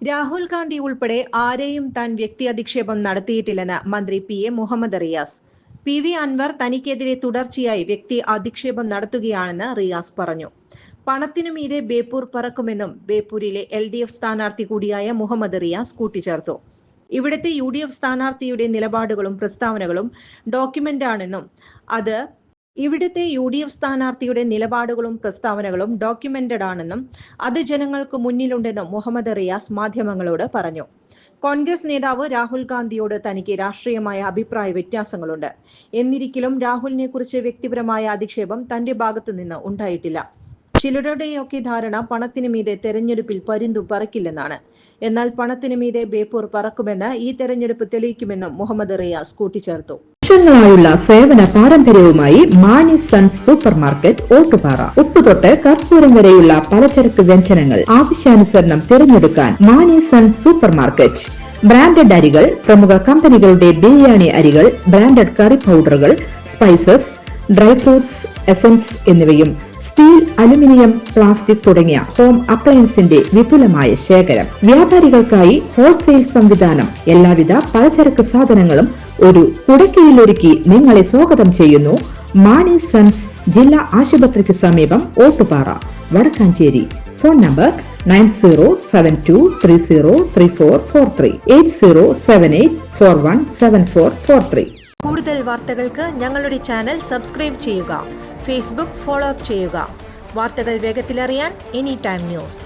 രാഹുൽ ഗാന്ധി ഉൾപ്പെടെ ആരെയും താൻ വ്യക്തി അധിക്ഷേപം നടത്തിയിട്ടില്ലെന്ന് മന്ത്രി പി.എ. മുഹമ്മദ് റിയാസ്. പി.വി. അൻവർ തനിക്കെതിരെ തുടർച്ചയായി വ്യക്തി അധിക്ഷേപം നടത്തുകയാണെന്ന് റിയാസ് പറഞ്ഞു. പണത്തിനു മീതെ ബേപ്പൂർ പറക്കുമെന്നും ബേപ്പൂരിലെ LDF സ്ഥാനാർത്ഥി കൂടിയായ മുഹമ്മദ് റിയാസ് കൂട്ടിച്ചേർത്തു. ഇവിടുത്തെ UDF സ്ഥാനാർത്ഥിയുടെ നിലപാടുകളും പ്രസ്താവനകളും ഡോക്യുമെന്റാണെന്നും ഡോക്യുമെന്റഡ് ആണെന്നും അത് ജനങ്ങൾക്ക് മുന്നിലുണ്ടെന്നും മുഹമ്മദ് റിയാസ് മാധ്യമങ്ങളോട് പറഞ്ഞു. കോൺഗ്രസ് നേതാവ് രാഹുൽ ഗാന്ധിയോട് തനിക്ക് രാഷ്ട്രീയമായ അഭിപ്രായ വ്യത്യാസങ്ങളുണ്ട്. എന്നിരിക്കലും രാഹുലിനെ കുറിച്ച് വ്യക്തിപരമായ അധിക്ഷേപം തന്റെ ഭാഗത്തു നിന്ന് ഉണ്ടായിട്ടില്ല. ചിലരുടെയൊക്കെ ധാരണ പണത്തിനു മീതെ തെരഞ്ഞെടുപ്പിൽ പരുന്തു പറക്കില്ലെന്നാണ്. എന്നാൽ പണത്തിനു മീതെ ബേപ്പൂർ പറക്കുമെന്ന് ഈ തെരഞ്ഞെടുപ്പ് തെളിയിക്കുമെന്നും മുഹമ്മദ് റിയാസ് കൂട്ടിച്ചേർത്തു. വർഷങ്ങളായുള്ള സേവന പാരമ്പര്യവുമായി Mani Sons Super Market Ottupara. ഉപ്പുതൊട്ട് കർപ്പൂരം വരെയുള്ള പലചരക്ക് വ്യഞ്ജനങ്ങൾ ആവശ്യാനുസരണം തിരഞ്ഞെടുക്കാൻ Mani Sons Super Market. Branded അരികൾ, പ്രമുഖ കമ്പനികളുടെ ബിരിയാണി അരികൾ, ബ്രാൻഡഡ് കറി പൗഡറുകൾ, സ്പൈസസ്, ഡ്രൈ ഫ്രൂട്ട്സ്, എസൻസ് എന്നിവയും സ്റ്റീൽ, അലുമിനിയം, പ്ലാസ്റ്റിക് തുടങ്ങിയ ഹോം അപ്ലയൻസിന്റെ വിപുലമായ ശേഖരം. വ്യാപാരികൾക്കായി ഹോൾസെയിൽ സംവിധാനം. എല്ലാവിധ പലചരക്ക് സാധനങ്ങളും ഒരു കുടക്കീഴിലൊരുക്കി നിങ്ങളെ സ്വാഗതം ചെയ്യുന്നു. മാണി സൺസ്, ജില്ലാ ആശുപത്രിക്ക് സമീപം, ഓട്ടുപാറ, വടക്കാഞ്ചേരി. Phone number 9072303443 8078417443. കൂടുതൽ വാർത്തകൾക്ക് ഞങ്ങളുടെ ചാനൽ സബ്സ്ക്രൈബ് ചെയ്യുക. ഫേസ്ബുക്ക് ഫോളോ അപ്പ് ചെയ്യുക. വാർത്തകൾ വേഗത്തിലറിയാൻ Anytime News.